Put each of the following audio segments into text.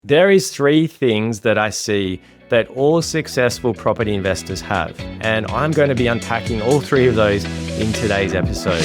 There is three things that I see that all successful property investors have, and I'm going to be unpacking all three of those in today's episode.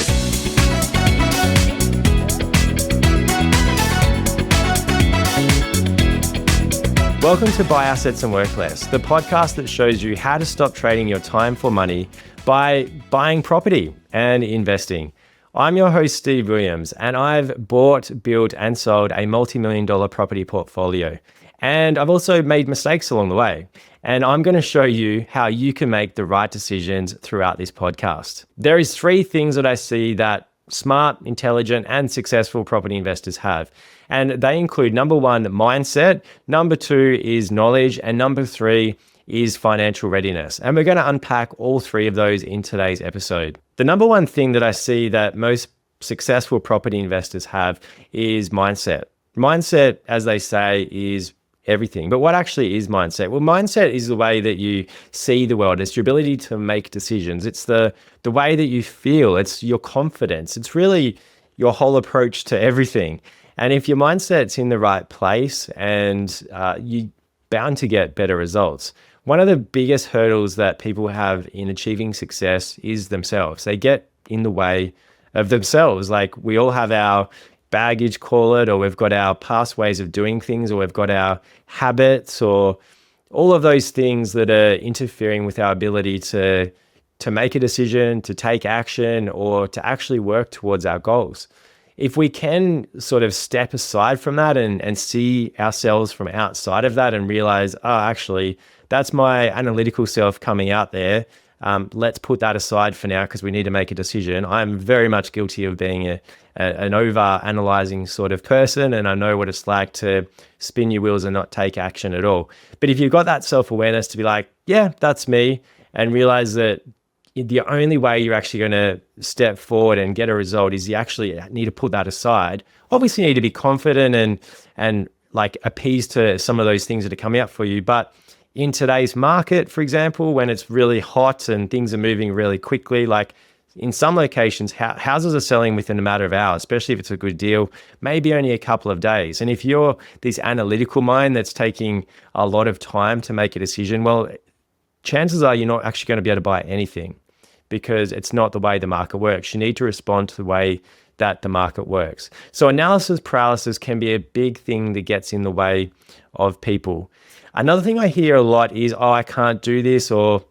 Welcome to Buy Assets and Work Less, the podcast that shows you how to stop trading your time for money by buying property and investing. I'm your host, Steve Williams, and I've bought, built, and sold a multi-million-dollar property portfolio. And I've also made mistakes along the way. And I'm going to show you how you can make the right decisions throughout this podcast. There is three things that I see that smart, intelligent, and successful property investors have. And they include number one, mindset, number two is knowledge, and number three is financial readiness. And we're going to unpack all three of those in today's episode. The number one thing that I see that most successful property investors have is mindset. Mindset, as they say, is everything. But what actually is mindset? Well, mindset is the way that you see the world. It's your ability to make decisions. It's the way that you feel. It's your confidence. It's really your whole approach to everything. And if your mindset's in the right place, and you're bound to get better results. One of the biggest hurdles that people have in achieving success is themselves. They get in the way of themselves. Like, we all have our baggage, call it, or we've got our past ways of doing things, or we've got our habits, or all of those things that are interfering with our ability to make a decision, to take action, or to actually work towards our goals. If we can sort of step aside from that and see ourselves from outside of that and realize, oh, actually, that's my analytical self coming out there. Let's put that aside for now because we need to make a decision. I'm very much guilty of being an over-analyzing sort of person, and I know what it's like to spin your wheels and not take action at all. But if you've got that self-awareness to be like, yeah, that's me, and realize that the only way you're actually going to step forward and get a result is you actually need to put that aside. Obviously, you need to be confident and like appease to some of those things that are coming up for you. But in today's market, for example, when it's really hot and things are moving really quickly, like in some locations, houses are selling within a matter of hours, especially if it's a good deal, maybe only a couple of days. And if you're this analytical mind that's taking a lot of time to make a decision, well, chances are you're not actually going to be able to buy anything because it's not the way the market works. You need to respond to the way that the market works. So analysis paralysis can be a big thing that gets in the way of people. Another thing I hear a lot is, oh, I can't do this, or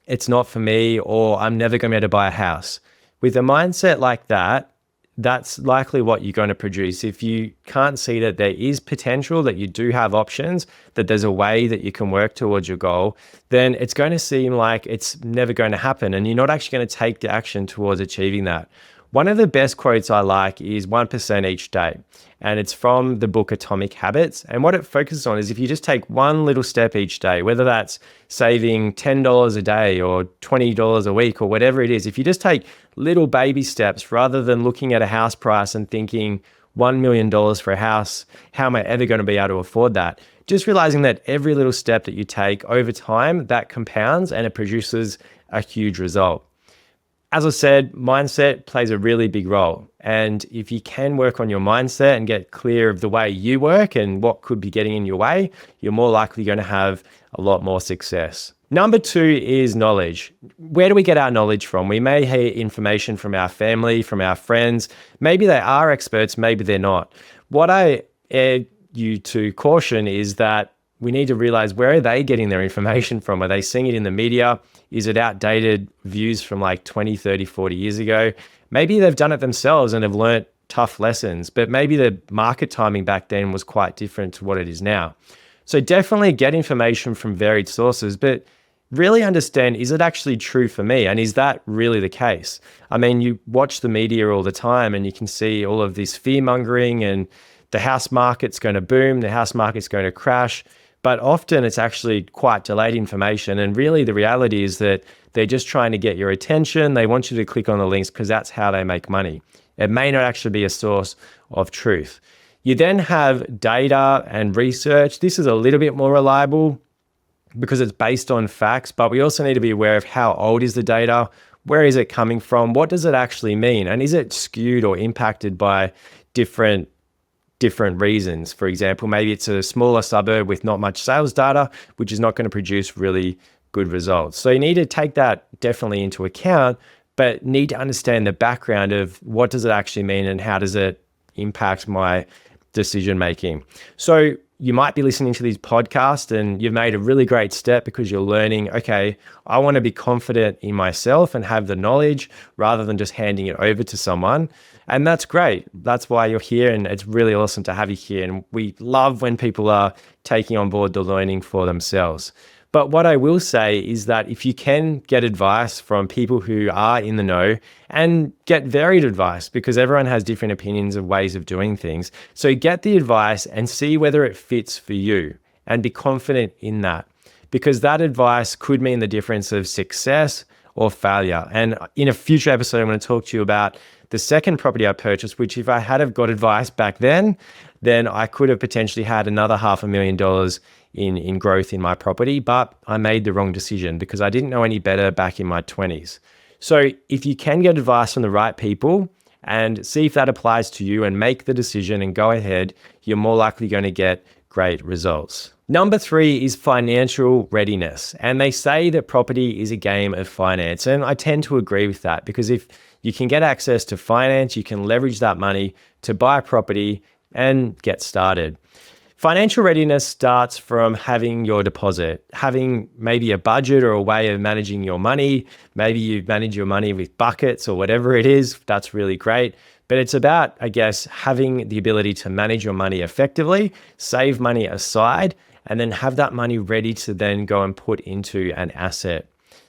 it's not for me, or I'm never going to be able to buy a house. With a mindset like that, that's likely what you're going to produce. If you can't see that there is potential, that you do have options, that there's a way that you can work towards your goal, then it's going to seem like it's never going to happen, and you're not actually going to take the action towards achieving that. One of the best quotes I like is 1% each day. And it's from the book Atomic Habits. And what it focuses on is if you just take one little step each day, whether that's saving $10 a day or $20 a week or whatever it is, if you just take little baby steps rather than looking at a house price and thinking $1 million for a house, how am I ever going to be able to afford that? Just realizing that every little step that you take over time, that compounds and it produces a huge result. As I said, mindset plays a really big role. And if you can work on your mindset and get clear of the way you work and what could be getting in your way, you're more likely going to have a lot more success. Number two is knowledge. Where do we get our knowledge from? We may hear information from our family, from our friends. Maybe they are experts, maybe they're not. What I urge you to caution is that we need to realize, where are they getting their information from? Are they seeing it in the media? Is it outdated views from like 20, 30, 40 years ago? Maybe they've done it themselves and have learnt tough lessons, but maybe the market timing back then was quite different to what it is now. So definitely get information from varied sources, but really understand, is it actually true for me? And is that really the case? I mean, you watch the media all the time and you can see all of this fear mongering and the house market's going to boom, the house market's going to crash. But often it's actually quite delayed information. And really the reality is that they're just trying to get your attention. They want you to click on the links because that's how they make money. It may not actually be a source of truth. You then have data and research. This is a little bit more reliable because it's based on facts, but we also need to be aware of how old is the data, where is it coming from, what does it actually mean, and is it skewed or impacted by different different reasons. For example, maybe it's a smaller suburb with not much sales data, which is not going to produce really good results. So you need to take that definitely into account, but need to understand the background of what does it actually mean and how does it impact my decision making. So you might be listening to these podcasts and you've made a really great step because you're learning, okay, I want to be confident in myself and have the knowledge rather than just handing it over to someone. And that's great. That's why you're here, and it's really awesome to have you here. And we love when people are taking on board the learning for themselves. But what I will say is that if you can get advice from people who are in the know, and get varied advice, because everyone has different opinions of ways of doing things. So get the advice and see whether it fits for you and be confident in that, because that advice could mean the difference of success or failure. And in a future episode, I'm going to talk to you about the second property I purchased, which if I had have got advice back then I could have potentially had another $500,000 in growth in my property, but I made the wrong decision because I didn't know any better back in my 20s. So if you can get advice from the right people and see if that applies to you and make the decision and go ahead, you're more likely going to get great results. Number 3 is financial readiness. And they say that property is a game of finance. And I tend to agree with that, because if you can get access to finance, you can leverage that money to buy a property and get started. Financial readiness starts from having your deposit, having maybe a budget or a way of managing your money. Maybe you manage your money with buckets or whatever it is. That's really great. But it's about, I guess, having the ability to manage your money effectively, save money aside, and then have that money ready to then go and put into an asset.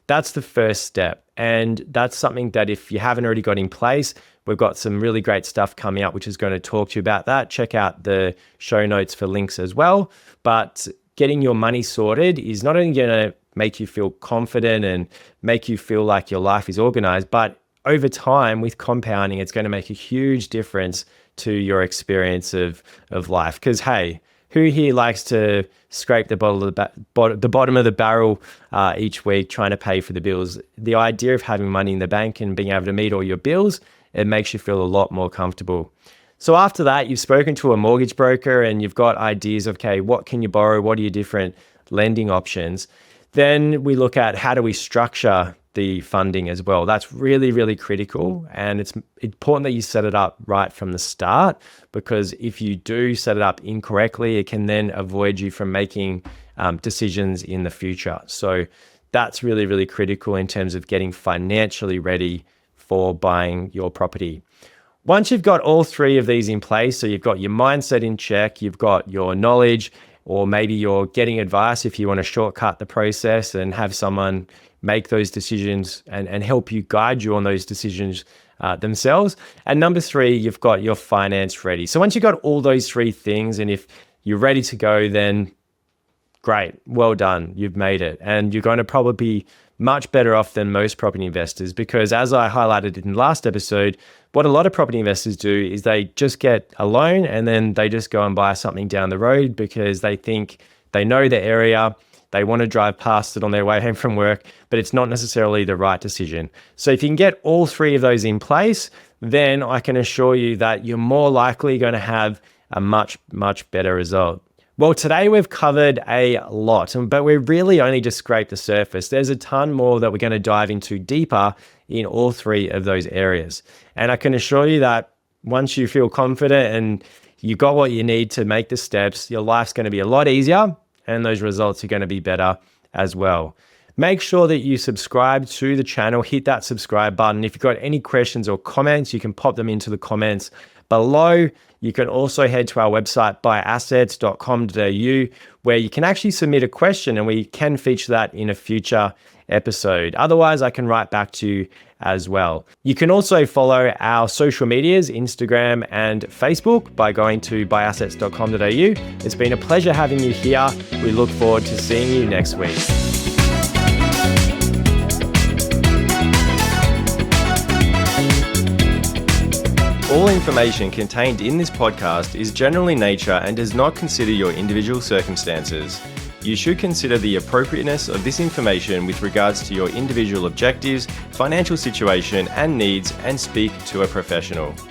That's the first step. And that's something that if you haven't already got in place, we've got some really great stuff coming up, which is going to talk to you about that. Check out the show notes for links as well. But getting your money sorted is not only going to make you feel confident and make you feel like your life is organized, but over time with compounding, it's going to make a huge difference to your experience of life. Because, hey, who here likes to scrape the bottom of the barrel each week trying to pay for the bills? The idea of having money in the bank and being able to meet all your bills, it makes you feel a lot more comfortable. So after that, you've spoken to a mortgage broker and you've got ideas of, okay, what can you borrow? What are your different lending options? Then we look at how do we structure the funding as well. That's really, really critical. And it's important that you set it up right from the start, because if you do set it up incorrectly, it can then avoid you from making decisions in the future. So that's really, really critical in terms of getting financially ready for buying your property. Once you've got all 3 of these in place, so you've got your mindset in check, you've got your knowledge, or maybe you're getting advice if you want to shortcut the process and have someone make those decisions and help you guide you on those decisions themselves. And number 3, you've got your finance ready. So once you've got all those 3 things, and if you're ready to go, then great, well done, you've made it. And you're going to probably be much better off than most property investors, because as I highlighted in the last episode, what a lot of property investors do is they just get a loan and then they just go and buy something down the road because they think they know the area, they want to drive past it on their way home from work, but it's not necessarily the right decision. So if you can get all 3 of those in place, then I can assure you that you're more likely going to have a much, much better result. Well, today we've covered a lot, but we've really only just scraped the surface. There's a ton more that we're going to dive into deeper in all 3 of those areas. And I can assure you that once you feel confident and you got what you need to make the steps, your life's going to be a lot easier and those results are going to be better as well. Make sure that you subscribe to the channel, hit that subscribe button. If you've got any questions or comments, you can pop them into the comments below. You can also head to our website, buyassets.com.au, where you can actually submit a question and we can feature that in a future episode. Otherwise, I can write back to you as well. You can also follow our social medias, Instagram and Facebook, by going to buyassets.com.au. It's been a pleasure having you here. We look forward to seeing you next week. All information contained in this podcast is general in nature and does not consider your individual circumstances. You should consider the appropriateness of this information with regards to your individual objectives, financial situation, and needs, and speak to a professional.